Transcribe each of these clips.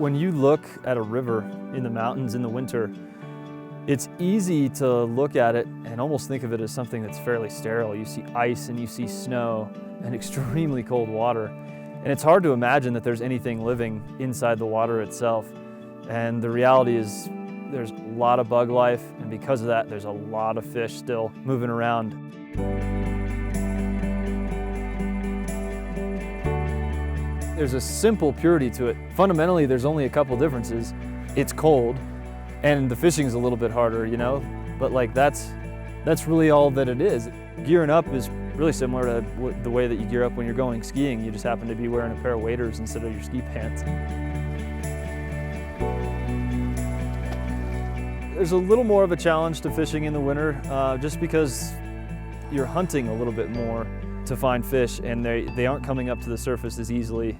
When you look at a river in the mountains in the winter, it's easy to look at it and almost think of it as something that's fairly sterile. You see ice and you see snow and extremely cold water. And it's hard to imagine that there's anything living inside the water itself. And the reality is there's a lot of bug life, and because of that, there's a lot of fish still moving around. There's a simple purity to it. Fundamentally, there's only a couple differences. It's cold, and the fishing is a little bit harder, you know? But like that's really all that it is. Gearing up is really similar to the way that you gear up when you're going skiing. You just happen to be wearing a pair of waders instead of your ski pants. There's a little more of a challenge to fishing in the winter, just because you're hunting a little bit more to find fish, and they aren't coming up to the surface as easily.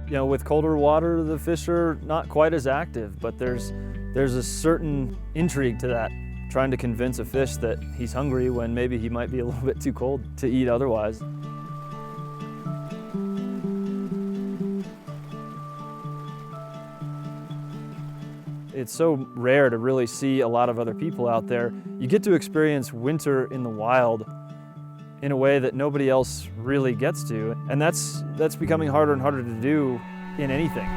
You know, with colder water, the fish are not quite as active, but there's a certain intrigue to that, trying to convince a fish that he's hungry when maybe he might be a little bit too cold to eat otherwise. It's so rare to really see a lot of other people out there. You get to experience winter in the wild in a way that nobody else really gets to. And that's becoming harder and harder to do in anything.